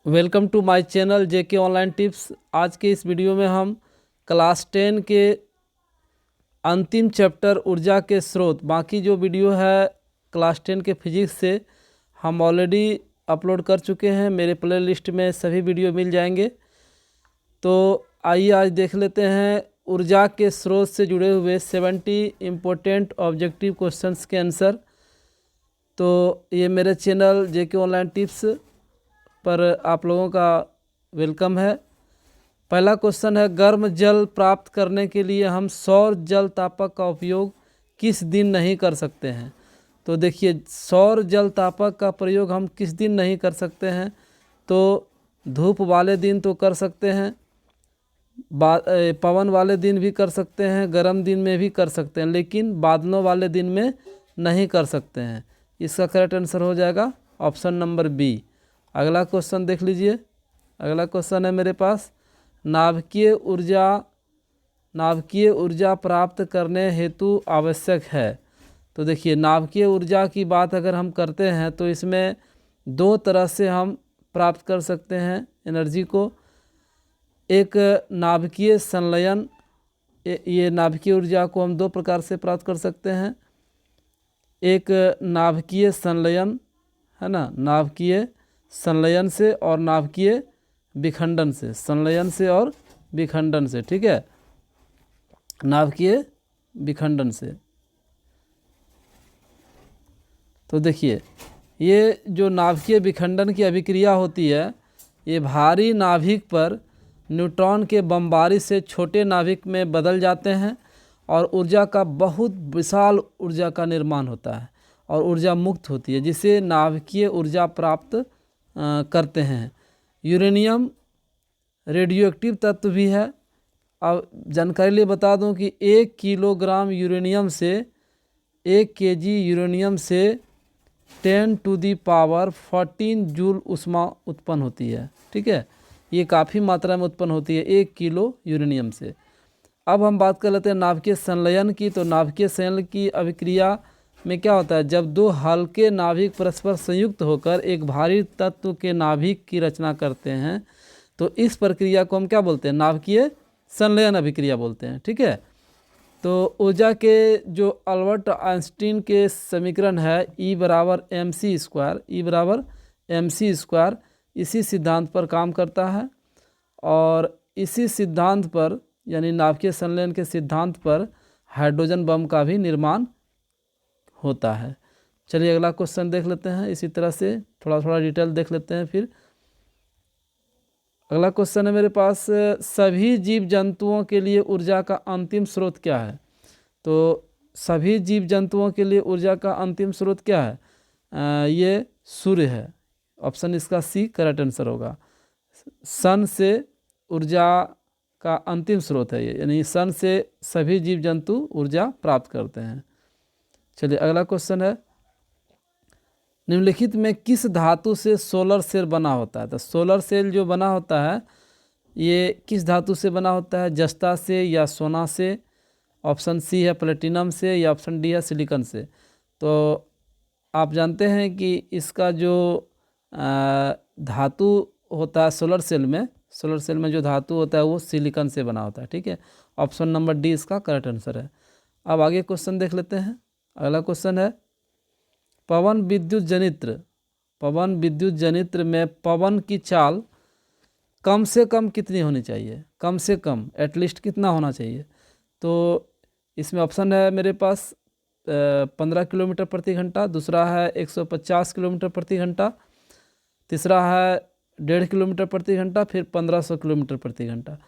Welcome to my channel JK online tips. आज के इस वीडियो में हम क्लास 10 के अंतिम चैप्टर ऊर्जा के स्रोत, बाकी जो वीडियो है क्लास 10 के फिजिक्स से हम ऑलरेडी अपलोड कर चुके हैं। मेरे प्ले लिस्ट में सभी वीडियो मिल जाएंगे। तो आइए आज देख लेते हैं ऊर्जा के स्रोत से जुड़े हुए 70 इम्पोर्टेंट ऑब्जेक्टिव क्वेश्चंस के आंसर। तो ये मेरे चैनल जेके ऑनलाइन टिप्स पर आप लोगों का वेलकम है। पहला क्वेश्चन है, गर्म जल प्राप्त करने के लिए हम सौर जल तापक का उपयोग किस दिन नहीं कर सकते हैं। तो देखिए, सौर जल तापक का प्रयोग हम किस दिन नहीं कर सकते हैं। तो धूप वाले दिन तो कर सकते हैं, पवन वाले दिन भी कर सकते हैं, गर्म दिन में भी कर सकते हैं, लेकिन बादलों वाले दिन में नहीं कर सकते हैं। इसका करेक्ट आंसर हो जाएगा ऑप्शन नंबर बी। अगला क्वेश्चन देख लीजिए। अगला क्वेश्चन है मेरे पास, नाभिकीय ऊर्जा प्राप्त करने हेतु आवश्यक है। तो देखिए, नाभिकीय ऊर्जा की बात अगर हम करते हैं तो इसमें दो तरह से हम प्राप्त कर सकते हैं एनर्जी को। एक नाभिकीय संलयन, ये नाभिकीय ऊर्जा को हम दो प्रकार से प्राप्त कर सकते हैं। एक नाभिकीय संलयन है ना, नाभिकीय संलयन से और नाभिकीय विखंडन से, संलयन से और विखंडन से, ठीक है, नाभिकीय विखंडन से। तो देखिए, ये जो नाभिकीय विखंडन की अभिक्रिया होती है, ये भारी नाभिक पर न्यूट्रॉन के बमबारी से छोटे नाभिक में बदल जाते हैं और ऊर्जा का बहुत विशाल ऊर्जा का निर्माण होता है और ऊर्जा मुक्त होती है, जिसे नाभिकीय ऊर्जा प्राप्त करते हैं। यूरेनियम रेडियो एक्टिव तत्व भी है। अब जानकारी लिए बता दूं कि 1 किलोग्राम यूरेनियम से 1 केजी यूरेनियम से 10⁻14 जूल ऊष्मा उत्पन्न होती है, ठीक है। ये काफ़ी मात्रा में उत्पन्न होती है 1 किलो यूरेनियम से। अब हम बात कर लेते हैं नाभिकीय संलयन की। तो नाभिकीय संलयन की अभिक्रिया में क्या होता है, जब दो हल्के नाभिक परस्पर संयुक्त होकर एक भारी तत्व के नाभिक की रचना करते हैं, तो इस प्रक्रिया को हम क्या बोलते हैं, नाभिकीय संलयन अभिक्रिया बोलते हैं, ठीक है। तो ऊर्जा के जो अल्बर्ट आइंस्टीन के समीकरण है E बराबर mc स्क्वायर, इसी सिद्धांत पर काम करता है और इसी सिद्धांत पर, यानी नाभिकीय संलयन के सिद्धांत पर, हाइड्रोजन बम का भी निर्माण होता है। चलिए अगला क्वेश्चन देख लेते हैं। इसी तरह से थोड़ा थोड़ा डिटेल देख लेते हैं। फिर अगला क्वेश्चन है मेरे पास, सभी जीव जंतुओं के लिए ऊर्जा का अंतिम स्रोत क्या है। तो सभी जीव जंतुओं के लिए ऊर्जा का अंतिम स्रोत क्या है, ये सूर्य है। ऑप्शन इसका सी करेक्ट आंसर होगा। सन से ऊर्जा का अंतिम स्रोत है ये, यानी सन से सभी जीव जंतु ऊर्जा प्राप्त करते हैं। चलिए अगला क्वेश्चन है, निम्नलिखित में किस धातु से सोलर सेल बना होता है। तो सोलर सेल जो बना होता है ये किस धातु से बना होता है, जस्ता से या सोना से। ऑप्शन सी है प्लेटिनम से, या ऑप्शन डी है सिलिकॉन से। तो आप जानते हैं कि इसका जो धातु होता है सोलर सेल में जो धातु होता है वो सिलिकॉन से बना होता है, ठीक है। ऑप्शन नंबर डी इसका करेक्ट आंसर है। अब आगे क्वेश्चन देख लेते हैं। अगला क्वेश्चन है, पवन विद्युत जनित्र में पवन की चाल कम से कम कितनी होनी चाहिए, कम से कम एटलीस्ट कितना होना चाहिए। तो इसमें ऑप्शन है मेरे पास 15 किलोमीटर प्रति घंटा, दूसरा है 150 किलोमीटर प्रति घंटा, तीसरा है 1.5 किलोमीटर प्रति घंटा, फिर 1500 किलोमीटर प्रति घंटा।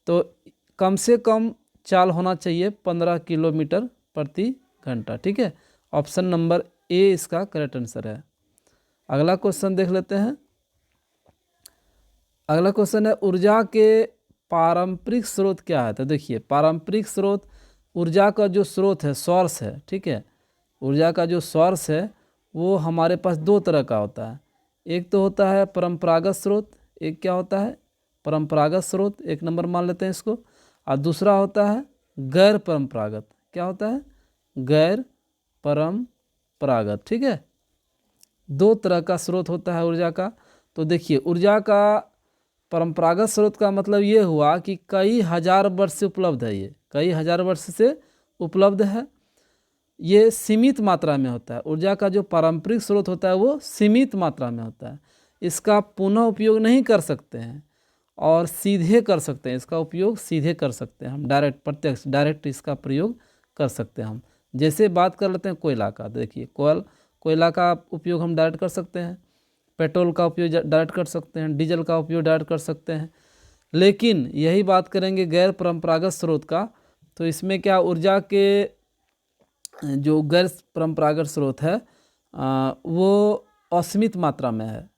तो कम से कम चाल होना चाहिए 15 किलोमीटर प्रति घंटा, ठीक है। ऑप्शन नंबर ए इसका करेक्ट आंसर है। अगला क्वेश्चन देख लेते हैं। अगला क्वेश्चन है, ऊर्जा के पारंपरिक स्रोत क्या है। तो देखिए, पारंपरिक स्रोत, ऊर्जा का जो स्रोत है, सोर्स है, ठीक है। ऊर्जा का जो सोर्स है वो हमारे पास दो तरह का होता है। एक तो होता है परंपरागत स्रोत, एक क्या होता है, परंपरागत स्रोत, एक नंबर मान लेते हैं इसको। और दूसरा होता है गैर परंपरागत। क्या होता है, गैर परंपरागत, ठीक है। दो तरह का स्रोत होता है ऊर्जा का, तो देखिए ऊर्जा का परंपरागत स्रोत का मतलब ये हुआ कि कई हजार वर्ष से उपलब्ध है, ये कई हजार वर्ष से उपलब्ध है। ये सीमित मात्रा में होता है। ऊर्जा का जो पारंपरिक स्रोत होता है वो सीमित मात्रा में होता है। इसका पुनः उपयोग नहीं कर सकते हैं और सीधे कर सकते हैं, इसका उपयोग सीधे कर सकते हैं हम, डायरेक्ट प्रत्यक्ष डायरेक्ट इसका प्रयोग कर सकते हैं हम। जैसे बात कर लेते हैं कोयला का, देखिए कोयला का उपयोग हम डायरेक्ट कर सकते हैं, पेट्रोल का उपयोग डायरेक्ट कर सकते हैं, डीजल का उपयोग डायरेक्ट कर सकते हैं। लेकिन यही बात करेंगे गैर परंपरागत स्रोत का, तो इसमें क्या ऊर्जा के जो गैर परंपरागत स्रोत है वो असीमित मात्रा में है,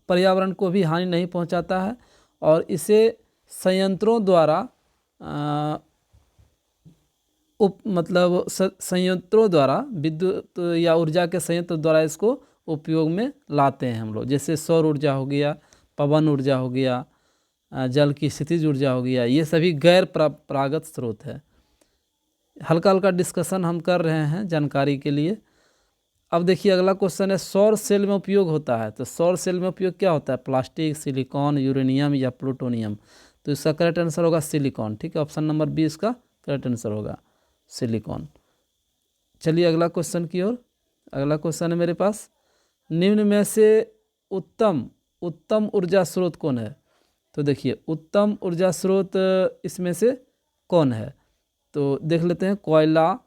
पर्यावरण को भी हानि नहीं पहुंचाता है और इसे संयंत्रों द्वारा संयंत्रों द्वारा विद्युत या ऊर्जा के संयंत्र द्वारा इसको उपयोग में लाते हैं हम लोग। जैसे सौर ऊर्जा हो गया, पवन ऊर्जा हो गया, जल की स्थितिज ऊर्जा हो गया, ये सभी गैर परंपरागत स्रोत है। हल्का हल्का डिस्कशन हम कर रहे हैं जानकारी के लिए। अब देखिए अगला क्वेश्चन है, सौर सेल में उपयोग होता है। तो सौर सेल में उपयोग क्या होता है? प्लास्टिक, सिलिकॉन, यूरेनियम या प्लूटोनियम। तो इसका करेक्ट आंसर होगा सिलिकॉन। ठीक है, ऑप्शन नंबर बी इसका करेक्ट आंसर होगा सिलिकॉन। चलिए अगला क्वेश्चन की ओर। अगला क्वेश्चन है मेरे पास, निम्न में से उत्तम ऊर्जा स्रोत कौन है? तो देखिए उत्तम ऊर्जा स्रोत इसमें से कौन है? तो देख लेते हैं। कोयला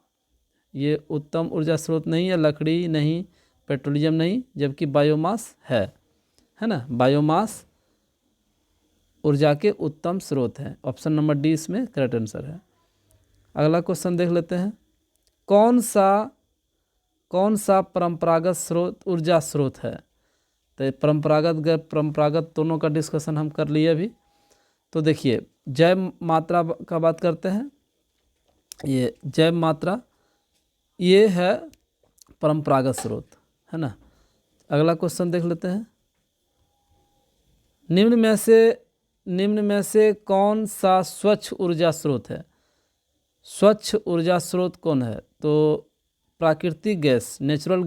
ये उत्तम ऊर्जा स्रोत नहीं है, लकड़ी नहीं, पेट्रोलियम नहीं, जबकि बायोमास है ना। बायोमास ऊर्जा के उत्तम स्रोत हैं। ऑप्शन नंबर डी इसमें करेक्ट आंसर है। अगला क्वेश्चन देख लेते हैं, कौन सा परंपरागत स्रोत ऊर्जा स्रोत है? तो परंपरागत गैर परंपरागत दोनों का डिस्कशन हम कर लिए अभी। तो देखिए जैव मात्रा का बात करते हैं। ये जैव मात्रा ये है परंपरागत स्रोत, है ना। अगला क्वेश्चन देख लेते हैं, निम्न में से कौन सा स्वच्छ ऊर्जा स्रोत है? स्वच्छ ऊर्जा स्रोत कौन है? तो प्राकृतिक गैस, नेचुरल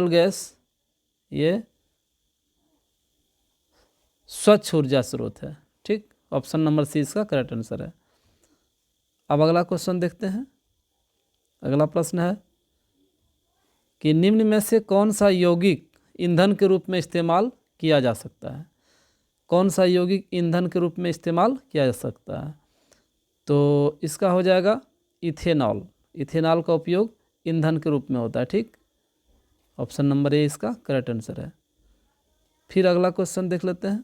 गैस ये स्वच्छ ऊर्जा स्रोत है। ठीक, ऑप्शन नंबर सी इसका करेक्ट आंसर है। अब अगला क्वेश्चन देखते हैं। अगला प्रश्न है कि निम्न में से कौन सा यौगिक ईंधन के रूप में इस्तेमाल किया जा सकता है? कौन सा यौगिक ईंधन के रूप में इस्तेमाल किया जा सकता है? तो इसका हो जाएगा इथेनॉल। इथेनॉल का उपयोग ईंधन के रूप में होता है। ठीक, ऑप्शन नंबर ए इसका करेक्ट आंसर है। फिर अगला क्वेश्चन देख लेते हैं।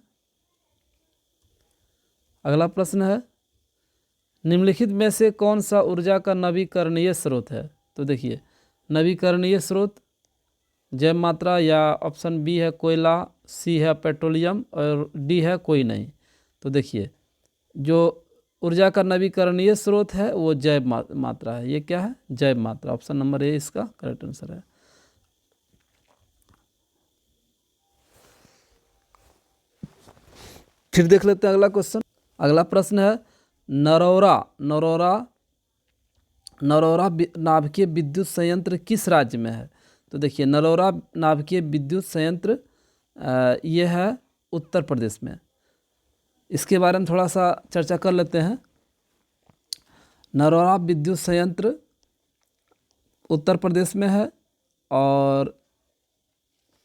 अगला प्रश्न है, निम्नलिखित में से कौन सा ऊर्जा का नवीकरणीय स्रोत है? तो देखिए नवीकरणीय स्रोत जैव मात्रा, या ऑप्शन बी है कोयला, सी है पेट्रोलियम और डी है कोई नहीं। तो देखिए जो ऊर्जा का नवीकरणीय स्रोत है वो जैव मात्रा है। ये क्या है? जैव मात्रा। ऑप्शन नंबर ए इसका करेक्ट आंसर है। फिर देख लेते हैं अगला क्वेश्चन। अगला प्रश्न है, नरोरा नाभिकीय विद्युत संयंत्र किस राज्य में है? तो देखिए नरोरा नाभिकीय विद्युत संयंत्र ये है उत्तर प्रदेश में। इसके बारे में थोड़ा सा चर्चा कर लेते हैं। नरोरा विद्युत संयंत्र उत्तर प्रदेश में है और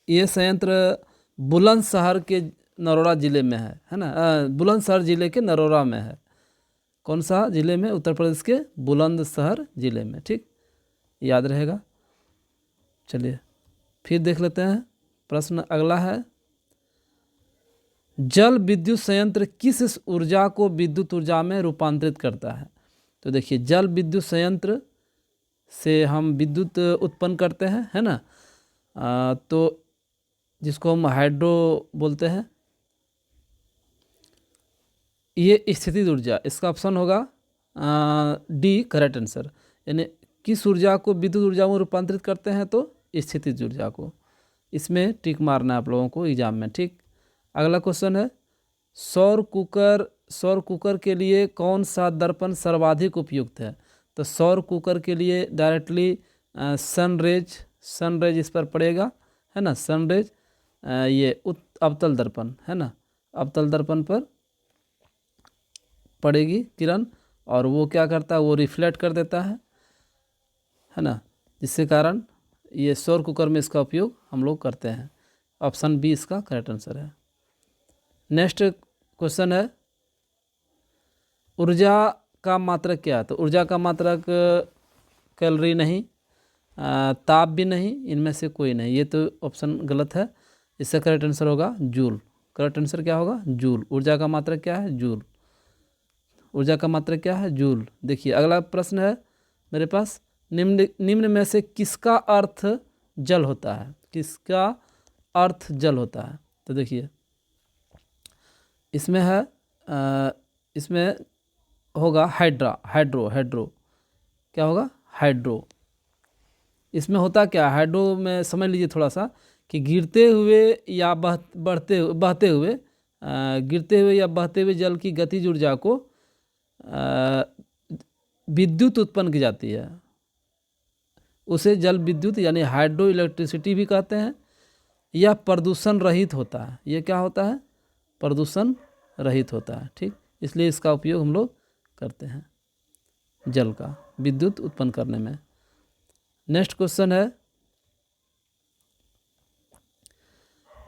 ये संयंत्र बुलंदशहर के नरोरा जिले में है ना। बुलंदशहर जिले के नरोरा में है। कौन सा जिले में? उत्तर प्रदेश के बुलंदशहर जिले में। ठीक, याद रहेगा। चलिए फिर देख लेते हैं। प्रश्न अगला है, जल विद्युत संयंत्र किस ऊर्जा को विद्युत ऊर्जा में रूपांतरित करता है? तो देखिए जल विद्युत संयंत्र से हम विद्युत उत्पन्न करते हैं, है ना। तो जिसको हम हाइड्रो बोलते हैं, ये स्थितिज ऊर्जा। इसका ऑप्शन होगा डी करेक्ट आंसर। यानी किस ऊर्जा को विद्युत ऊर्जा में रूपांतरित करते हैं? तो स्थितिज ऊर्जा को। इसमें टिक मारना है आप लोगों को एग्जाम में। ठीक, अगला क्वेश्चन है, सौर कुकर के लिए कौन सा दर्पण सर्वाधिक उपयुक्त है? तो सौर कुकर के लिए डायरेक्टली सनरेज इस पर पड़ेगा, है ना। सनरेज ये अवतल दर्पण है ना, अवतल दर्पण पर पड़ेगी किरण और वो क्या करता है, वो रिफ्लेक्ट कर देता है ना, जिसके कारण ये सौर कुकर में इसका उपयोग हम लोग करते हैं। ऑप्शन बी इसका करेक्ट आंसर है। नेक्स्ट क्वेश्चन है, ऊर्जा का मात्रक क्या है? तो ऊर्जा का मात्रक कैलोरी नहीं, ताप भी नहीं, इनमें से कोई नहीं। ये तो ऑप्शन गलत है, इसका करेक्ट आंसर होगा जूल। करेक्ट आंसर क्या होगा? जूल। ऊर्जा का मात्रक क्या है? जूल। ऊर्जा का मात्रक क्या है? जूल। देखिए अगला प्रश्न है मेरे पास, निम्न में से किसका अर्थ जल होता है? किसका अर्थ जल होता है? तो देखिए इसमें है इसमें होगा हाइड्रो। क्या होगा? हाइड्रो। इसमें होता क्या? हाइड्रो में समझ लीजिए थोड़ा सा कि गिरते हुए या बहते हुए गिरते हुए या बहते हुए जल की गतिज ऊर्जा को विद्युत उत्पन्न की जाती है, उसे जल विद्युत यानी हाइड्रो इलेक्ट्रिसिटी भी कहते हैं, या प्रदूषण रहित होता है। ये क्या होता है? प्रदूषण रहित होता है। ठीक, इसलिए इसका उपयोग हम लोग करते हैं जल का विद्युत उत्पन्न करने में। नेक्स्ट क्वेश्चन है,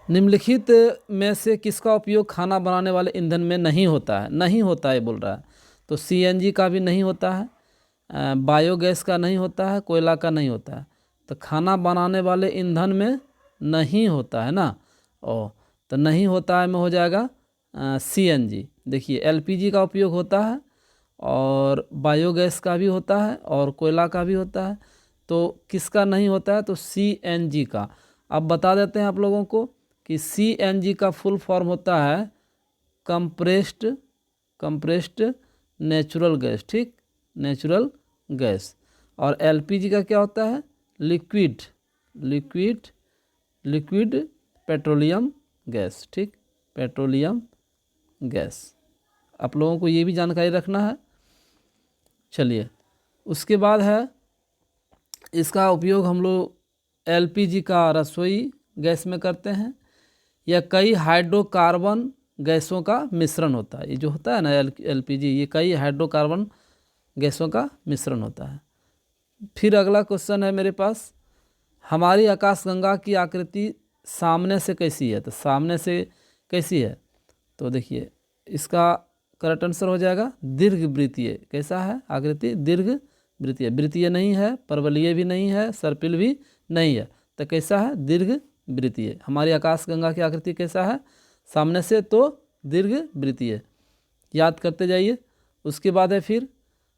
निम्नलिखित में से किसका उपयोग खाना बनाने वाले ईंधन में नहीं होता है? नहीं होता है बोल रहा है, तो सीएनजी का भी नहीं होता है, बायोगैस का नहीं होता है, कोयला का नहीं होता है। तो खाना बनाने वाले ईंधन में नहीं होता है ना, तो नहीं होता है में हो जाएगा सीएनजी। देखिए एलपीजी का उपयोग होता है और बायोगैस का भी होता है और कोयला का भी होता है, तो किसका नहीं होता है? तो सीएनजी का। अब बता देते हैं आप लोगों को कि सीएनजी का फुल फॉर्म होता है कंप्रेस्ड नेचुरल गैस। ठीक, नेचुरल गैस। और एलपीजी का क्या होता है? Liquid petroleum gas. ठीक, पेट्रोलियम गैस। आप लोगों को ये भी जानकारी रखना है। चलिए उसके बाद है, इसका उपयोग हम लोग एलपीजी का रसोई गैस में करते हैं, या कई हाइड्रोकार्बन गैसों का मिश्रण होता है। ये जो होता है ना एलपीजी, ये कई हाइड्रोकार्बन गैसों का मिश्रण होता है। फिर अगला क्वेश्चन है मेरे पास, हमारी आकाशगंगा की आकृति सामने से कैसी है? तो सामने से कैसी है? तो देखिए इसका करेक्ट आंसर हो जाएगा दीर्घवृत्तीय। कैसा है आकृति? दीर्घवृत्तीय। वृत्तीय नहीं है, परवलयीय भी नहीं है, सर्पिल भी नहीं है, तो कैसा है? दीर्घवृत्तीय। हमारी आकाशगंगा की आकृति कैसा है? सामने से तो दीर्घवृत्तीय। याद करते जाइए। उसके बाद है फिर,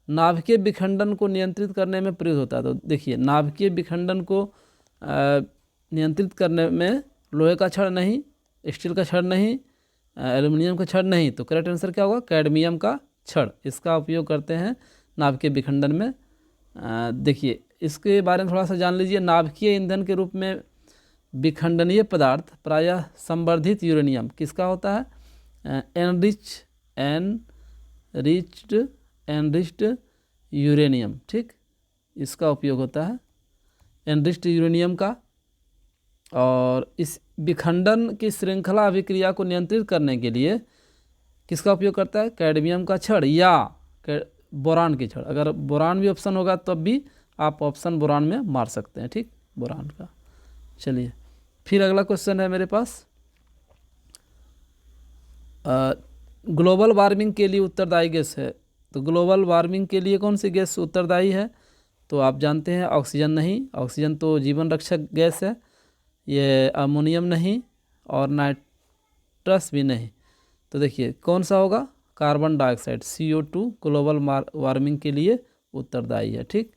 नाभिकीय विखंडन को नियंत्रित करने में प्रयुक्त होता है। तो देखिए नाभिकीय विखंडन को नियंत्रित करने में लोहे का छड़ नहीं, स्टील का छड़ नहीं, एल्युमिनियम का छड़ नहीं, तो करेक्ट आंसर क्या होगा? कैडमियम का छड़। इसका उपयोग करते हैं नाभिकीय विखंडन में। देखिए इसके बारे में थोड़ा सा जान लीजिए। नाभिकीय ईंधन के रूप में विखंडनीय पदार्थ प्रायः संवर्धित यूरेनियम किसका होता है? Enriched uranium. ठीक, इसका उपयोग होता है एनरिच्ड यूरेनियम का। और इस विखंडन की श्रृंखला अभिक्रिया को नियंत्रित करने के लिए किसका उपयोग करता है? कैडमियम का छड़ या बोरान की छड़। अगर बोरान भी ऑप्शन होगा तब भी आप ऑप्शन बोरान में मार सकते हैं। ठीक, बोरान का। चलिए फिर अगला क्वेश्चन है मेरे पास, ग्लोबल वार्मिंग के लिए उत्तरदायी गैस है। तो ग्लोबल वार्मिंग के लिए कौन सी गैस उत्तरदायी है? तो आप जानते हैं ऑक्सीजन नहीं, ऑक्सीजन तो जीवन रक्षक गैस है। ये अमोनियम नहीं और नाइट्रस भी नहीं। तो देखिए कौन सा होगा? Carbon dioxide CO2 global warming के लिए उत्तरदायी है। ठीक,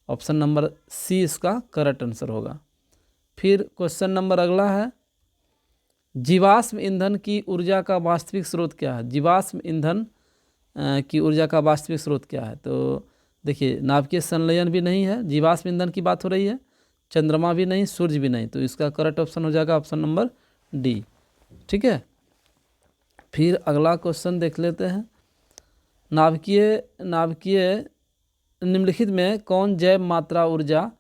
ऑप्शन नंबर सी इसका करेक्ट आंसर होगा। फिर क्वेश्चन नंबर अगला है, जीवाश्म ईंधन की ऊर्जा का वास्तविक स्रोत क्या है? जीवाश्म ईंधन की ऊर्जा का वास्तविक स्रोत क्या है? तो देखिए नाभिकीय संलयन भी नहीं है, जीवाश्म ईंधन की बात हो रही है, चंद्रमा भी नहीं, सूर्य भी नहीं, तो इसका करेक्ट ऑप्शन हो जाएगा ऑप्शन नंबर डी। ठीक है, फिर अगला क्वेश्चन देख लेते हैं, नाभिकीय निम्नलिखित में कौन जैव मात्रा ऊर्जा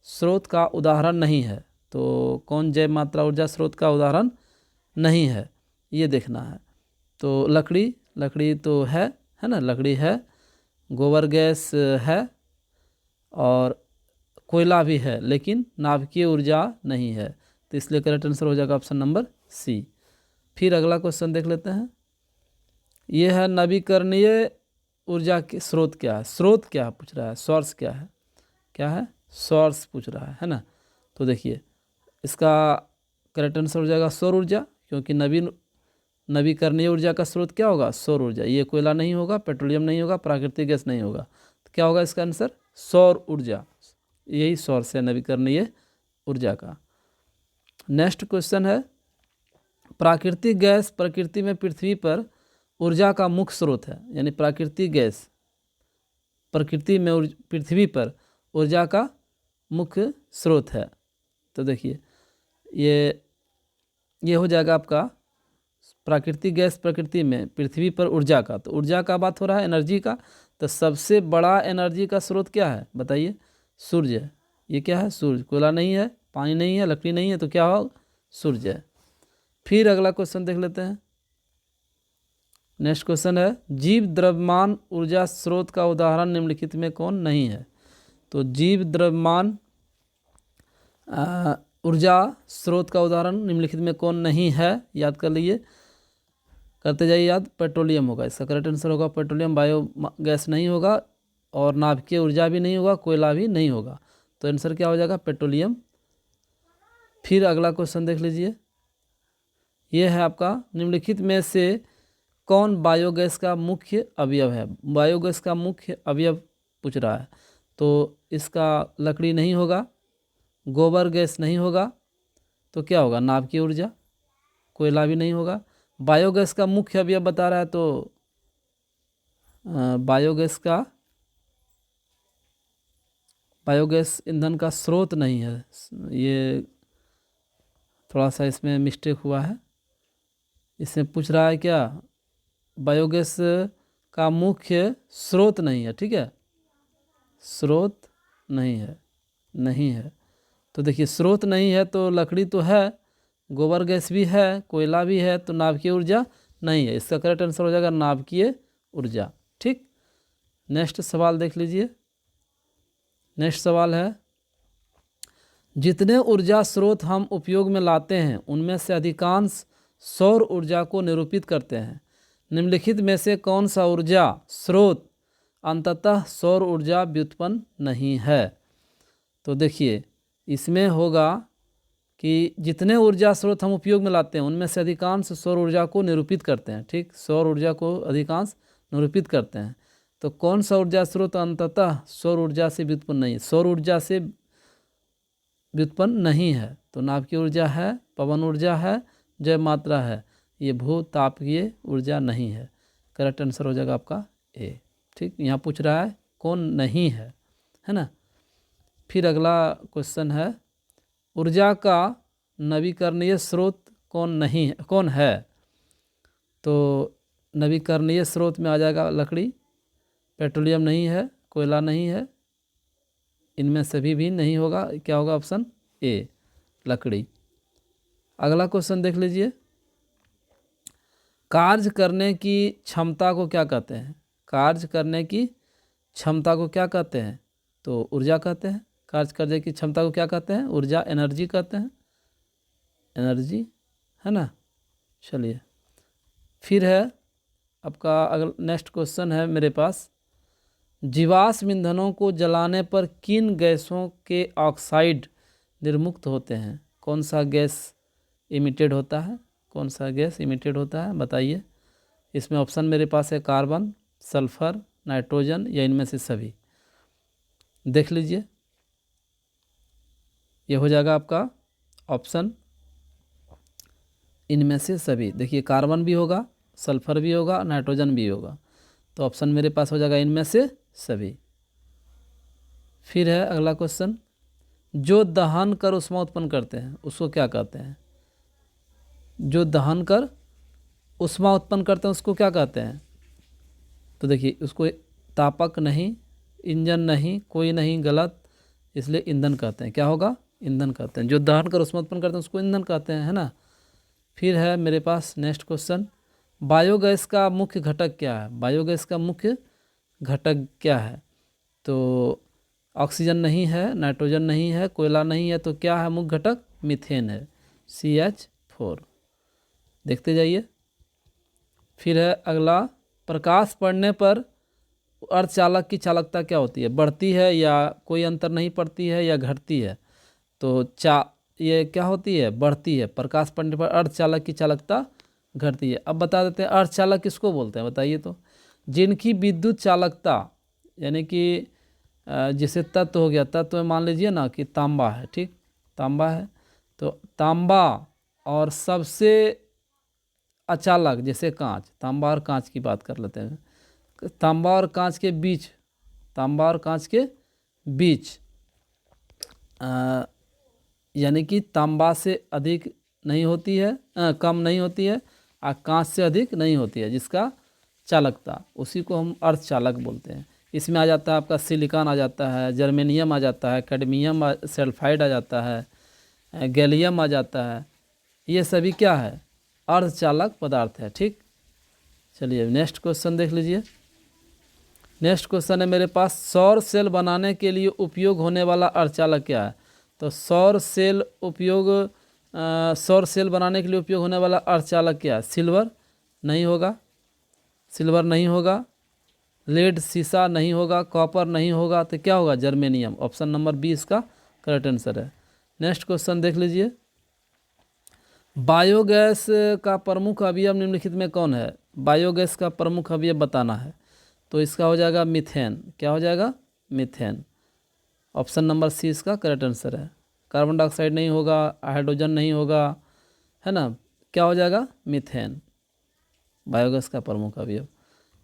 स्रोत का उदाहरण नहीं है? तो कौन जैव मात्रा ऊर्जा स्रोत का उदाहरण नहीं है, ये देखना है। तो लकड़ी तो है ना, लकड़ी है, गोबर गैस है और कोयला भी है, लेकिन नाभिकीय ऊर्जा नहीं है। तो इसलिए करेक्ट आंसर हो जाएगा ऑप्शन नंबर सी। फिर अगला क्वेश्चन देख लेते हैं। ये है नवीकरणीय ऊर्जा के स्रोत क्या है। स्रोत क्या है पूछ रहा है, सोर्स क्या है, क्या है, सोर्स पूछ रहा है ना। तो देखिए इसका करेक्ट आंसर हो जाएगा सौर ऊर्जा, क्योंकि नवीकरणीय ऊर्जा का स्रोत क्या होगा, सौर ऊर्जा। ये कोयला नहीं होगा, पेट्रोलियम नहीं होगा, प्राकृतिक गैस नहीं होगा, तो क्या होगा इसका आंसर, सौर ऊर्जा। यही सोर्स है नवीकरणीय ऊर्जा का। नेक्स्ट क्वेश्चन है, प्राकृतिक गैस प्रकृति में पृथ्वी पर ऊर्जा का मुख्य स्रोत है। यानी प्राकृतिक गैस प्रकृति में पृथ्वी पर ऊर्जा का मुख्य स्रोत है। तो देखिए ये हो जाएगा आपका प्राकृतिक गैस प्रकृति में पृथ्वी पर ऊर्जा का। तो ऊर्जा का बात हो रहा है, एनर्जी का। तो सबसे बड़ा एनर्जी का स्रोत क्या है बताइए, सूर्य। ये क्या है, सूर्य। कोयला नहीं है, पानी नहीं है, लकड़ी नहीं है, तो क्या हो, सूर्य है। फिर अगला क्वेश्चन देख लेते हैं। नेक्स्ट क्वेश्चन है, जीव द्रव्यमान ऊर्जा स्रोत का उदाहरण निम्नलिखित में कौन नहीं है। तो जीव द्रव्यमान ऊर्जा स्रोत का उदाहरण निम्नलिखित में कौन नहीं है, याद कर लीजिए, करते जाइए याद। पेट्रोलियम होगा इसका करेक्ट आंसर होगा, पेट्रोलियम। बायो गैस नहीं होगा और नाभिकीय ऊर्जा भी नहीं होगा, कोयला भी नहीं होगा। तो आंसर क्या हो जाएगा, पेट्रोलियम। फिर अगला क्वेश्चन देख लीजिए। ये है आपका, निम्नलिखित में से कौन बायोगैस का मुख्य अवयव है। बायोगैस का मुख्य अवयव पूछ रहा है। तो इसका लकड़ी नहीं होगा, गोबर गैस नहीं होगा, तो क्या होगा, नाभिकीय ऊर्जा। कोयला भी नहीं होगा। बायोगैस का मुख्य अवयव बता रहा है, तो बायोगैस ईंधन का स्रोत नहीं है। ये थोड़ा सा इसमें मिस्टेक हुआ है। इसमें पूछ रहा है क्या, बायोगैस का मुख्य स्रोत नहीं है, ठीक है, स्रोत नहीं है। तो देखिए स्रोत नहीं है, तो लकड़ी तो है, गोबर गैस भी है, कोयला भी है, तो नाभिकीय ऊर्जा नहीं है। इसका करेक्ट आंसर हो जाएगा नाभिकीय ऊर्जा। ठीक, नेक्स्ट सवाल देख लीजिए। नेक्स्ट सवाल है, जितने ऊर्जा स्रोत हम उपयोग में लाते हैं उनमें से अधिकांश सौर ऊर्जा को निरूपित करते हैं। निम्नलिखित में से कौन सा ऊर्जा स्रोत अंततः सौर ऊर्जा व्युत्पन्न नहीं है। तो देखिए इसमें होगा कि जितने ऊर्जा स्रोत हम उपयोग में लाते हैं उनमें से अधिकांश सौर ऊर्जा को निरूपित करते हैं। ठीक, सौर ऊर्जा को अधिकांश निरूपित करते हैं। तो कौन सा ऊर्जा स्रोत अंततः सौर ऊर्जा से व्युत्पन्न नहीं है, सौर ऊर्जा से व्युत्पन्न नहीं है। तो नाभिकीय ऊर्जा है, पवन ऊर्जा है, जैव मात्रा है, ये भूतापीय ऊर्जा नहीं है। करेक्ट आंसर हो जाएगा आपका ए। ठीक, यहाँ पूछ रहा है कौन नहीं है ना। फिर अगला क्वेश्चन है, ऊर्जा का नवीकरणीय स्रोत कौन है। तो नवीकरणीय स्रोत में आ जाएगा लकड़ी, पेट्रोलियम नहीं है, कोयला नहीं है, इनमें सभी भी नहीं होगा। क्या होगा ऑप्शन ए, लकड़ी। अगला क्वेश्चन देख लीजिए, कार्य करने की क्षमता को क्या कहते हैं। कार्य करने की क्षमता को क्या कहते हैं, तो ऊर्जा कहते हैं। कार्य करने की क्षमता को क्या कहते हैं, ऊर्जा, एनर्जी कहते हैं, एनर्जी है ना। चलिए फिर है आपका अगला नेक्स्ट क्वेश्चन है मेरे पास, जीवाश्म ईंधनों को जलाने पर किन गैसों के ऑक्साइड निर्मुक्त होते हैं। कौन सा गैस इमिटेड होता है, कौन सा गैस इमिटेड होता है बताइए। इसमें ऑप्शन मेरे पास है कार्बन, सल्फर, नाइट्रोजन या इनमें से सभी। देख लीजिए, ये हो जाएगा आपका ऑप्शन इनमें से सभी। देखिए कार्बन भी होगा, सल्फर भी होगा, नाइट्रोजन भी होगा। तो ऑप्शन मेरे पास हो जाएगा इनमें से सभी। फिर है अगला क्वेश्चन, जो दहन कर ऊष्मा उत्पन्न करते हैं उसको क्या कहते हैं। जो दहन कर ऊष्मा उत्पन्न करते हैं उसको क्या कहते हैं। तो देखिए उसको तापक नहीं, इंजन नहीं, कोई नहीं, गलत, इसलिए ईंधन कहते हैं। क्या होगा, ईंधन कहते हैं। जो दहन कर उसमें उत्पन्न करते हैं उसको ईंधन कहते हैं, है ना। फिर है मेरे पास नेक्स्ट क्वेश्चन, बायोगैस का मुख्य घटक क्या है? बायोगैस का मुख्य घटक क्या है? तो ऑक्सीजन नहीं है, नाइट्रोजन नहीं है, कोयला नहीं है, तो क्या है मुख्य घटक? मीथेन है, CH4। देखते जाइए। फिर है अगला, प्रकाश पड़ने पर अर्धचालक की चालकता क्या होती है? बढ़ती है या कोई अंतर नहीं पड़ती है या घटती है? तो ये क्या होती है? बढ़ती है। प्रकाश पड़ने पर अर्धचालक की चालकता घटती है। अब बता देते हैं अर्धचालक किसको बोलते हैं, बताइए तो। जिनकी विद्युत चालकता, यानी कि जैसे तत्व हो गया, तत्व में मान लीजिए ना कि तांबा है, ठीक, तांबा है, तो तांबा और सबसे अचालक जैसे कांच, तांबा और कांच की बात कर लेते हैं। तांबा और कांच के बीच, तांबा और कांच के बीच यानी कि तांबा से अधिक नहीं होती है, कम नहीं होती है, और कांच से अधिक नहीं होती है, जिसका चालकता, उसी को हम अर्धचालक बोलते हैं। इसमें आ जाता है आपका सिलिकॉन आ जाता है, जर्मेनियम आ जाता है, कैडमियम सल्फाइड आ जाता है, गैलियम आ जाता है। ये सभी क्या है? अर्धचालक पदार्थ है, ठीक। चलिए नेक्स्ट क्वेश्चन देख लीजिए। नेक्स्ट क्वेश्चन है मेरे पास, सौर सेल बनाने के लिए उपयोग होने वाला अर्धचालक क्या है? तो सौर सेल बनाने के लिए उपयोग होने वाला अर्धचालक क्या है? सिल्वर नहीं होगा, सिल्वर नहीं होगा, लेड सीसा नहीं होगा, कॉपर नहीं होगा, तो क्या होगा? जर्मेनियम। ऑप्शन नंबर 20 का करेक्ट आंसर है। नेक्स्ट क्वेश्चन देख लीजिए, बायोगैस का प्रमुख अवयव निम्नलिखित में कौन है? बायोगैस का प्रमुख अवयव बताना है, तो इसका हो जाएगा मीथेन। क्या हो जाएगा? मीथेन। ऑप्शन नंबर सी इसका करेक्ट आंसर है। कार्बन डाइऑक्साइड नहीं होगा, हाइड्रोजन नहीं होगा, है ना। क्या हो जाएगा? मीथेन, बायोगैस का प्रमुख अवयव।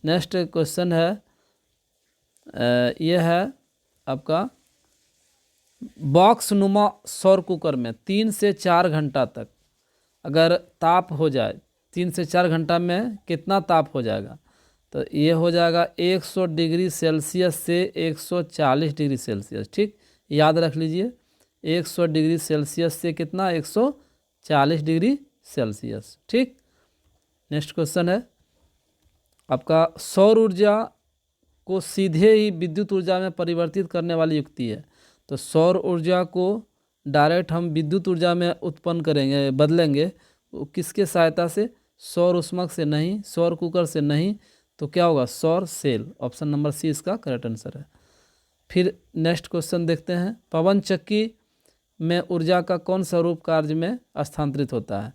नेक्स्ट क्वेश्चन है, यह है आपका, बॉक्स नुमा सौर कुकर में 3 से 4 घंटा तक अगर ताप हो जाए, 3 से 4 घंटा में कितना ताप हो जाएगा? तो ये हो जाएगा 100 डिग्री सेल्सियस से 140 डिग्री सेल्सियस, ठीक। याद रख लीजिए, 100 डिग्री सेल्सियस से कितना? 140 डिग्री सेल्सियस, ठीक। नेक्स्ट क्वेश्चन है आपका, सौर ऊर्जा को सीधे ही विद्युत ऊर्जा में परिवर्तित करने वाली युक्ति है। तो सौर ऊर्जा को डायरेक्ट हम विद्युत ऊर्जा में उत्पन्न करेंगे, बदलेंगे, किसके सहायता से? सौर ऊष्मक से नहीं, सौर कुकर से नहीं, तो क्या होगा? सौर सेल। ऑप्शन नंबर सी इसका करेक्ट आंसर है। फिर नेक्स्ट क्वेश्चन देखते हैं, पवन चक्की में ऊर्जा का कौन सा रूप कार्य में स्थानांतरित होता है?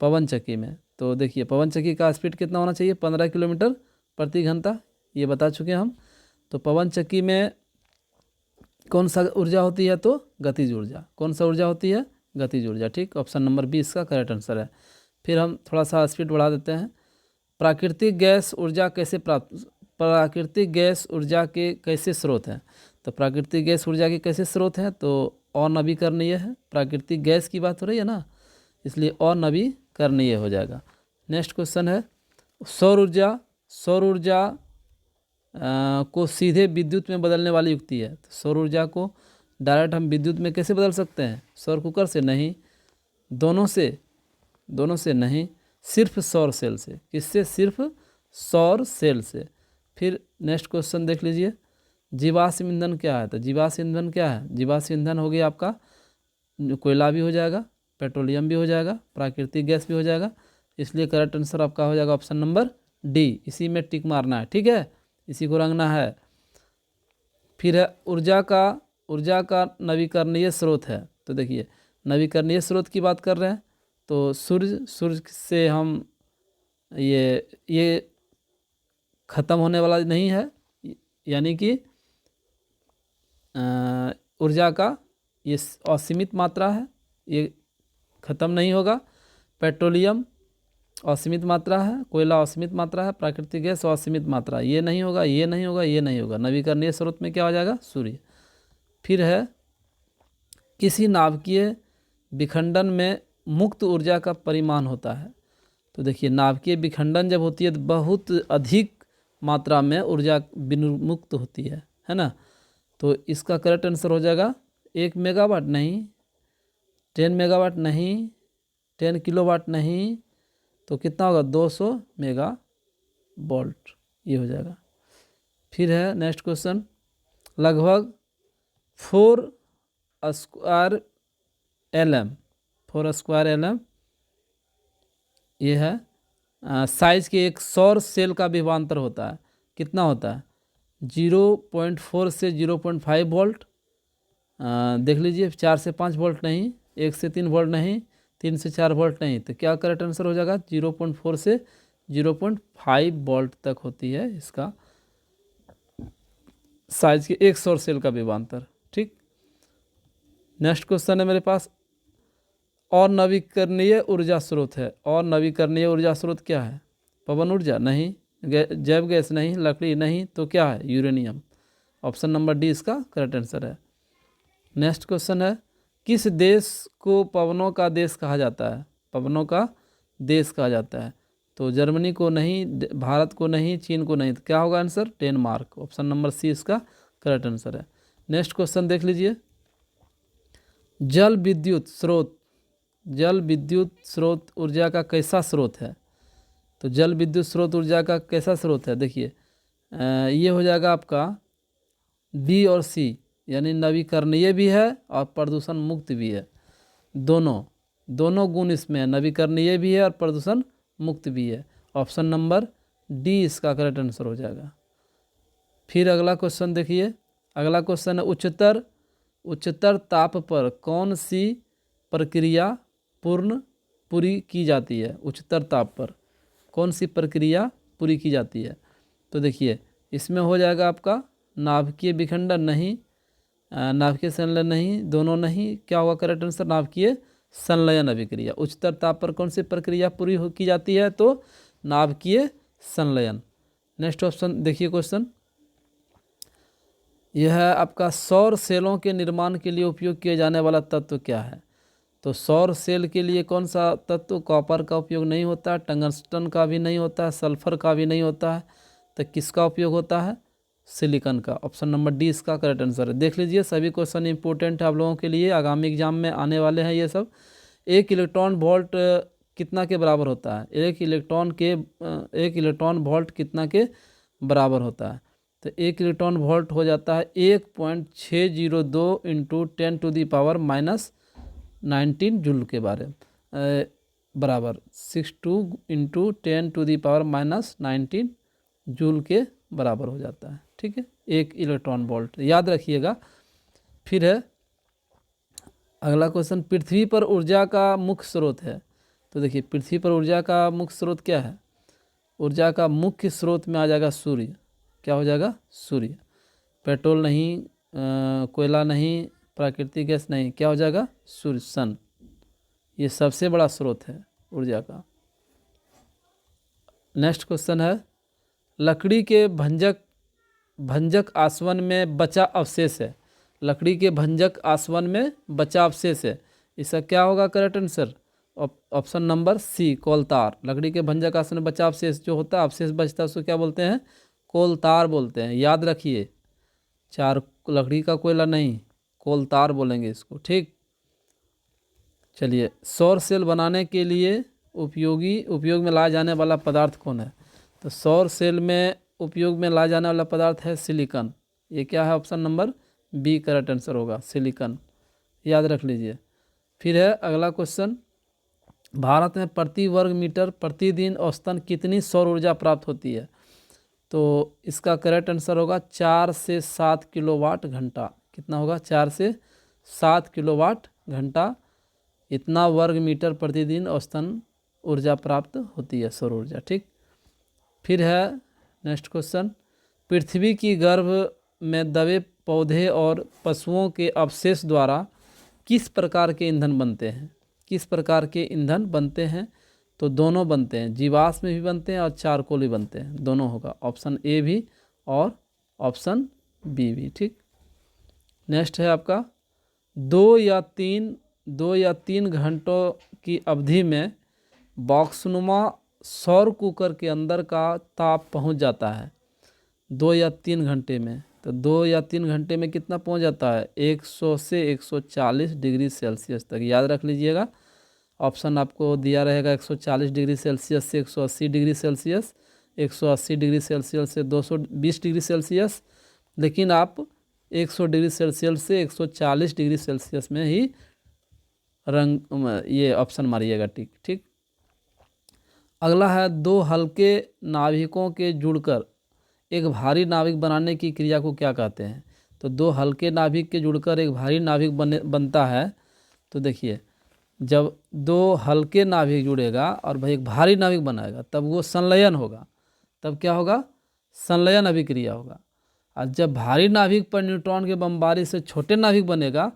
पवन चक्की में, तो देखिए पवन चक्की का स्पीड कितना होना चाहिए? 15 किलोमीटर प्रति घंटा, ये बता चुके हम। तो पवन चक्की में कौन सा ऊर्जा होती है? तो गतिज ऊर्जा। कौन सा ऊर्जा होती है? गतिज ऊर्जा, ठीक। ऑप्शन नंबर 20 का करेक्ट आंसर है। फिर हम थोड़ा सा स्पीड बढ़ा देते हैं। प्राकृतिक गैस ऊर्जा कैसे प्राप्त, प्राकृतिक गैस ऊर्जा के कैसे स्रोत हैं? तो प्राकृतिक गैस ऊर्जा के कैसे स्रोत हैं? तो अनवीकरणीय है, प्राकृतिक गैस की बात हो रही है ना, इसलिए अनवीकरणीय हो जाएगा। नेक्स्ट क्वेश्चन है, सौर ऊर्जा, सौर ऊर्जा को सीधे विद्युत में बदलने वाली युक्ति है। तो सौर ऊर्जा को डायरेक्ट हम विद्युत में कैसे बदल सकते हैं? सौर कुकर से नहीं, दोनों से नहीं, सिर्फ सौर सेल से। किससे? सिर्फ सौर सेल से। फिर नेक्स्ट क्वेश्चन देख लीजिए, जीवाश्म ईंधन क्या है? तो जीवाश्म ईंधन क्या है? जीवाश्म ईंधन हो गया आपका, कोयला भी हो जाएगा, पेट्रोलियम भी हो जाएगा, प्राकृतिक गैस भी हो जाएगा, इसलिए करेक्ट आंसर आपका हो जाएगा ऑप्शन नंबर डी। इसी में टिक मारना है, ठीक है, इसी को रंगना है। फिर है ऊर्जा का नवीकरणीय स्रोत है। तो देखिए नवीकरणीय स्रोत की बात कर रहे हैं, तो सूर्य से हम ये ख़त्म होने वाला नहीं है, यानी कि ऊर्जा का ये असीमित मात्रा है, ये ख़त्म नहीं होगा। पेट्रोलियम असीमित मात्रा है, कोयला असीमित मात्रा है, प्राकृतिक गैस असीमित मात्रा, ये नहीं होगा, ये नहीं होगा, ये नहीं होगा। नवीकरणीय स्रोत में क्या हो जाएगा? सूर्य। फिर है, किसी नाभिकीय विखंडन में मुक्त ऊर्जा का परिमाण होता है। तो देखिए नाभिकीय विखंडन जब होती है तो बहुत अधिक मात्रा में ऊर्जा विमुक्त होती है ना। तो इसका करेक्ट आंसर हो जाएगा 1 मेगावाट नहीं, 10 मेगावाट नहीं, 10 किलोवाट नहीं, तो कितना होगा 200 मेगा वोल्ट, ये हो जाएगा। फिर है नेक्स्ट क्वेश्चन, लगभग 4 स्क्वायर LM, 4 स्क्वायर LM ये है साइज के एक सौर सेल का विभवांतर होता है, कितना होता है 0.4 से 0.5 वोल्ट। देख लीजिए 4 से 5 वोल्ट नहीं, 1 से 3 वोल्ट नहीं, 3 से 4 वोल्ट नहीं, तो क्या करेक्ट आंसर हो जाएगा 0.4 से 0.5 वोल्ट तक होती है इसका साइज के एक सौर सेल का विभवांतर। ठीक, नेक्स्ट क्वेश्चन है मेरे पास, और नवीकरणीय ऊर्जा स्रोत है। और नवीकरणीय ऊर्जा स्रोत क्या है, पवन ऊर्जा नहीं, जैव गैस नहीं, लकड़ी नहीं, तो क्या है यूरेनियम। ऑप्शन नंबर डी इसका करेक्ट आंसर है। नेक्स्ट क्वेश्चन है, किस देश को पवनों का देश कहा जाता है, पवनों का देश कहा जाता है। तो जर्मनी को नहीं, भारत को नहीं, चीन को नहीं, तो क्या होगा answer Denmark. Option number C इसका करेक्ट आंसर है। नेक्स्ट क्वेश्चन देख लीजिए, जल विद्युत स्रोत, जल विद्युत स्रोत ऊर्जा का कैसा स्रोत है। तो जल विद्युत स्रोत ऊर्जा का कैसा स्रोत है, देखिए ये हो जाएगा आपका बी और सी, यानी नवीकरणीय भी है और प्रदूषण मुक्त भी है, दोनों गुण इसमें है, नवीकरणीय भी है और प्रदूषण मुक्त भी है। ऑप्शन नंबर डी इसका करेक्ट आंसर हो जाएगा। फिर अगला क्वेश्चन देखिए, अगला क्वेश्चन है, उच्चतर ताप पर कौन सी प्रक्रिया पूरी की जाती है। उच्चतर ताप पर कौन सी प्रक्रिया पूरी की जाती है। तो देखिए इसमें हो जाएगा आपका नाभिकीय विखंडन नहीं, नाभिकीय संलयन नहीं, दोनों नहीं, क्या होगा करेक्ट आंसर नाभिकीय संलयन अभिक्रिया। उच्चतर ताप पर कौन सी प्रक्रिया पूरी की जाती है, तो नाभिकीय संलयन। नेक्स्ट ऑप्शन देखिए क्वेश्चन, यह है आपका सौर सेलों के निर्माण के लिए उपयोग किए जाने वाला तत्व क्या है। तो सौर सेल के लिए कौन सा तत्व, कॉपर का उपयोग नहीं होता, टंगस्टन का भी नहीं होता है, सल्फर का भी नहीं होता है, तो किसका उपयोग होता है सिलिकॉन का। ऑप्शन नंबर डी इसका करेक्ट आंसर है। देख लीजिए सभी क्वेश्चन इंपॉर्टेंट है आप लोगों के लिए, आगामी एग्जाम में आने वाले हैं ये सब। एक इलेक्ट्रॉन वोल्ट कितना के बराबर होता है, एक इलेक्ट्रॉन वोल्ट कितना के बराबर होता है। तो एक इलेक्ट्रॉन वोल्ट हो जाता है 1.602 इंटू 10⁻⁻19 जूल के बराबर 62 इंटू 10⁻⁻19 जूल के बराबर हो जाता है। ठीक है, एक इलेक्ट्रॉन वोल्ट याद रखिएगा। फिर है अगला क्वेश्चन, पृथ्वी पर ऊर्जा का मुख्य स्रोत है। तो देखिए पृथ्वी पर ऊर्जा का मुख्य स्रोत क्या है, ऊर्जा का मुख्य स्रोत में आ जाएगा सूर्य। क्या हो जाएगा सूर्य, पेट्रोल नहीं, कोयला नहीं, प्राकृतिक गैस नहीं, क्या हो जाएगा सूर्य, सन, ये सबसे बड़ा स्रोत है ऊर्जा का। नेक्स्ट क्वेश्चन है, लकड़ी के भंजक आसवन में बचा अवशेष है। लकड़ी के भंजक आसवन में बचा अवशेष है, इसका क्या होगा correct answer. Option number C कोलतार। लकड़ी के भंजक आसवन में बचा अवशेष जो होता है, अवशेष बचता है उसको क्या बोलते हैं कोलतार बोलते हैं। याद रखिए, चार लकड़ी का कोयला नहीं, कोलतार बोलेंगे इसको। ठीक, चलिए सौर सेल बनाने के लिए उपयोग में लाया जाने वाला पदार्थ कौन है। तो सौर सेल में उपयोग में लाया जाने वाला पदार्थ है सिलिकॉन। ये क्या है option number B correct answer होगा सिलिकॉन, याद रख लीजिए। फिर है अगला क्वेश्चन, भारत में प्रति वर्ग मीटर प्रतिदिन औसतन कितनी सौर ऊर्जा प्राप्त होती है। तो इसका करेक्ट आंसर होगा 4 से 7 किलोवाट घंटा। कितना होगा 4 से 7 किलोवाट घंटा, इतना वर्ग मीटर प्रतिदिन औसतन ऊर्जा प्राप्त होती है सौर ऊर्जा। ठीक, फिर है नेक्स्ट क्वेश्चन, पृथ्वी की गर्भ में दबे पौधे और पशुओं के अवशेष द्वारा किस प्रकार के ईंधन बनते हैं। किस प्रकार के ईंधन बनते हैं, तो दोनों बनते हैं, जीवाश्म भी बनते हैं और चारकोल भी बनते हैं, दोनों होगा ऑप्शन ए भी और ऑप्शन बी भी। ठीक, नेक्स्ट है आपका 2 या 3 घंटों की अवधि में बॉक्सनुमा सौर कुकर के अंदर का ताप पहुंच जाता है 2 या 3 घंटे में। तो 2 या 3 घंटे में कितना पहुंच जाता है, 100 से 140 डिग्री सेल्सियस तक। याद रख लीजिएगा, ऑप्शन आपको दिया रहेगा 140 डिग्री सेल्सियस से 180 डिग्री सेल्सियस, 180 डिग्री सेल्सियस से 220 डिग्री सेल्सियस, लेकिन आप 100 डिग्री सेल्सियस से 140 डिग्री सेल्सियस में ही ये ऑप्शन मारिएगा, ठीक ठीक। अगला है, दो हल्के नाभिकों के जुड़कर एक भारी नाभिक बनाने की क्रिया को क्या कहते हैं। तो दो हल्के नाभिक के जुड़कर एक भारी नाभिक बनता है। तो देखिए, जब दो हल्के नाभिक जुड़ेगा और भाई एक भारी नाभिक बनाएगा तब वो संलयन होगा। तब क्या होगा, संलयन अभिक्रिया होगा। और जब भारी नाभिक पर न्यूट्रॉन के बमबारी से छोटे नाभिक बनेगा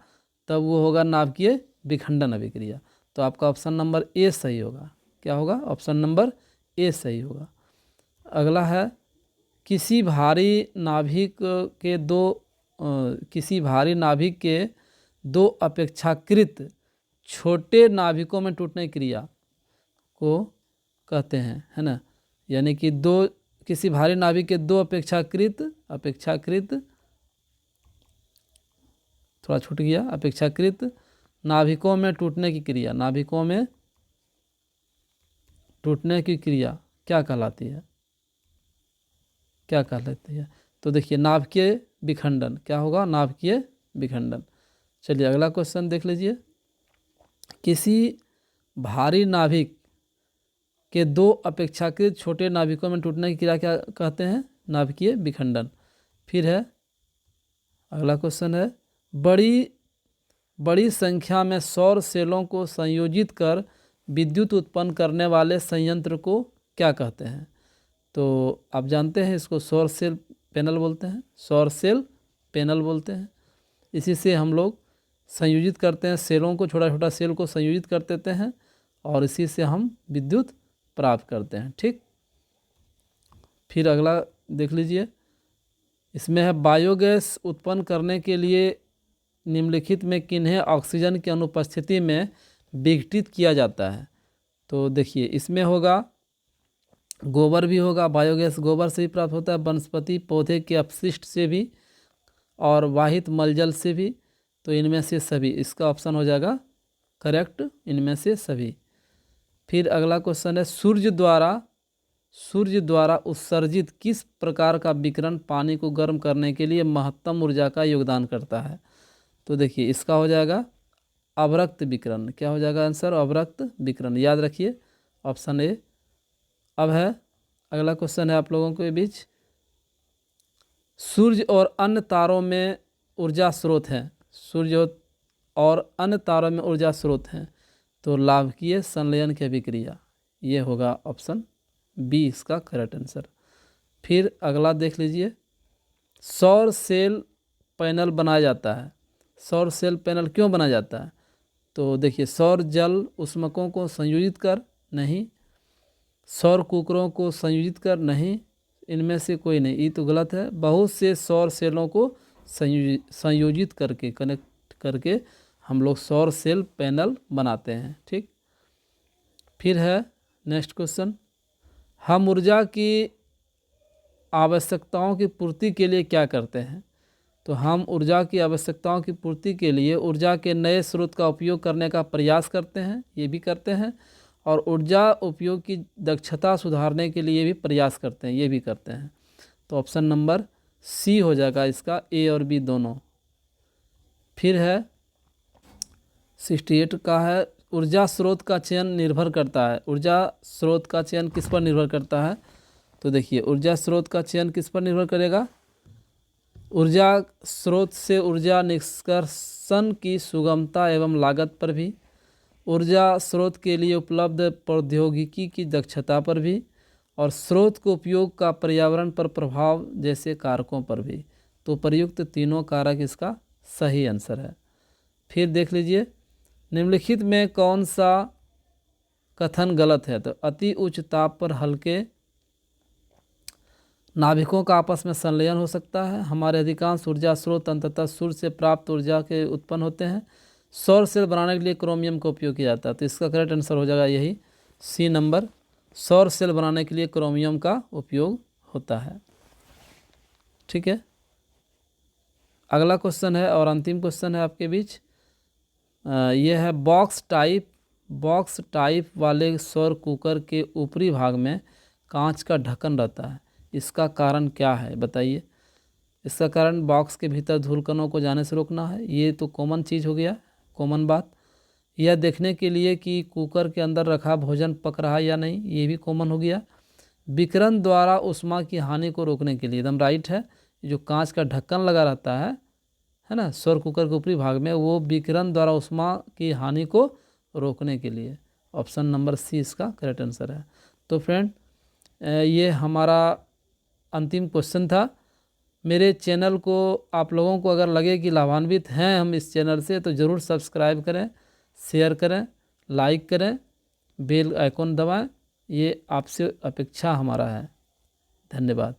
तब वो होगा नाभिकीय विखंडन अभिक्रिया। तो आपका ऑप्शन नंबर ए सही होगा। क्या होगा, ऑप्शन नंबर ए सही होगा। अगला है, किसी भारी नाभिक के दो अपेक्षाकृत छोटे नाभिकों में टूटने की क्रिया को कहते हैं, है ना। यानी कि किसी भारी नाभिक के दो अपेक्षाकृत थोड़ा छूट गया, अपेक्षाकृत नाभिकों में टूटने की क्रिया क्या कहलाती है, तो देखिए नाभिकीय विखंडन। क्या होगा, नाभिकीय विखंडन। चलिए अगला क्वेश्चन देख लीजिए। किसी भारी नाभिक के दो अपेक्षाकृत छोटे नाभिकों में टूटने की क्रिया क्या कहते हैं, नाभिकीय विखंडन। फिर है अगला क्वेश्चन है, बड़ी संख्या में सौर सेलों को संयोजित कर विद्युत उत्पन्न करने वाले संयंत्र को क्या कहते हैं। तो आप जानते हैं इसको सौर सेल पैनल बोलते हैं। इसी से हम लोग संयोजित करते हैं सेलों को, छोटा छोटा सेल को संयोजित कर देते हैं और इसी से हम विद्युत प्राप्त करते हैं, ठीक। फिर अगला देख लीजिए, इसमें है, बायोगैस उत्पन्न करने के लिए निम्नलिखित में किन्हें ऑक्सीजन की अनुपस्थिति में विघटित किया जाता है। तो देखिए, इसमें होगा गोबर भी होगा, बायोगैस गोबर से भी प्राप्त होता है, वनस्पति पौधे के अपशिष्ट से भी और वाहित मलजल से भी। तो इनमें से सभी, इसका ऑप्शन हो जाएगा करेक्ट, इनमें से सभी। फिर अगला क्वेश्चन है, सूर्य द्वारा उत्सर्जित किस प्रकार का विकिरण पानी को गर्म करने के लिए महत्तम ऊर्जा का योगदान करता है। तो देखिए, इसका हो जाएगा अवरक्त विकिरण। क्या हो जाएगा आंसर, अवरक्त विकिरण। याद रखिए ऑप्शन ए। अब है अगला क्वेश्चन है आप लोगों के बीच, सूर्य और अन्य तारों में ऊर्जा स्रोत हैं, तो लाभकीय संलयन की अभिक्रिया, ये होगा ऑप्शन बी इसका करेक्ट आंसर। फिर अगला देख लीजिए, सौर सेल पैनल बनाया जाता है। सौर सेल पैनल क्यों बनाया जाता है। तो देखिए, सौर जल उष्मकों को संयोजित कर नहीं, सौर कुकरों को संयोजित कर नहीं, इनमें से कोई नहीं, ये तो गलत है। बहुत से सौर सेलों को संयोजित करके, कनेक्ट करके हम लोग सौर सेल पैनल बनाते हैं, ठीक। फिर है नेक्स्ट क्वेश्चन, हम ऊर्जा की आवश्यकताओं की पूर्ति के लिए क्या करते हैं। तो हम ऊर्जा की आवश्यकताओं की पूर्ति के लिए ऊर्जा के नए स्रोत का उपयोग करने का प्रयास करते हैं, ये भी करते हैं, और ऊर्जा उपयोग की दक्षता सुधारने के लिए भी प्रयास करते हैं, ये भी करते हैं। तो ऑप्शन नंबर सी हो जाएगा इसका, ए और बी दोनों। फिर है 68 का है, ऊर्जा स्रोत का चयन निर्भर करता है। ऊर्जा स्रोत का चयन किस पर निर्भर करता है। तो देखिए, ऊर्जा स्रोत का चयन किस पर निर्भर करेगा, ऊर्जा स्रोत से ऊर्जा निष्कर्षण की सुगमता एवं लागत पर भी, ऊर्जा स्रोत के लिए उपलब्ध प्रौद्योगिकी की दक्षता पर भी, और स्रोत को उपयोग का पर्यावरण पर प्रभाव जैसे कारकों पर भी। तो प्रयुक्त तीनों कारक इसका सही आंसर है। फिर देख लीजिए, निम्नलिखित में कौन सा कथन गलत है। तो अति उच्च ताप पर हल्के नाभिकों का आपस में संलयन हो सकता है। हमारे अधिकांश ऊर्जा स्रोत अंततः सूर्य से प्राप्त ऊर्जा के उत्पन्न होते हैं। सौर सेल बनाने के लिए क्रोमियम का उपयोग किया जाता है। तो इसका करेक्ट आंसर हो जाएगा यही सी नंबर, सौर सेल बनाने के लिए क्रोमियम का उपयोग होता है, ठीक है। अगला क्वेश्चन है और अंतिम क्वेश्चन है आपके बीच। ये है बॉक्स टाइप वाले सौर कुकर के ऊपरी भाग में कांच का ढक्कन रहता है, इसका कारण क्या है बताइए। इसका कारण बॉक्स के भीतर धूलकणों को जाने से रोकना है, ये तो कॉमन चीज़ हो गया, कॉमन बात। यह देखने के लिए कि कुकर के अंदर रखा भोजन पक रहा है या नहीं, ये भी कॉमन हो गया। विकिरण द्वारा ऊष्मा की हानि को रोकने के लिए, एकदम राइट है। जो कांच का ढक्कन लगा रहता है ना सौर कुकर के ऊपरी भाग में, वो विकिरण द्वारा ऊष्मा की हानि को रोकने के लिए। ऑप्शन नंबर सी इसका करेक्ट आंसर है। तो फ्रेंड, ये हमारा अंतिम क्वेश्चन था। मेरे चैनल को आप लोगों को अगर लगे कि लाभान्वित हैं हम इस चैनल से, तो ज़रूर सब्सक्राइब करें, शेयर करें, लाइक करें, बेल आइकॉन दबाएं। ये आपसे अपेक्षा हमारा है। धन्यवाद।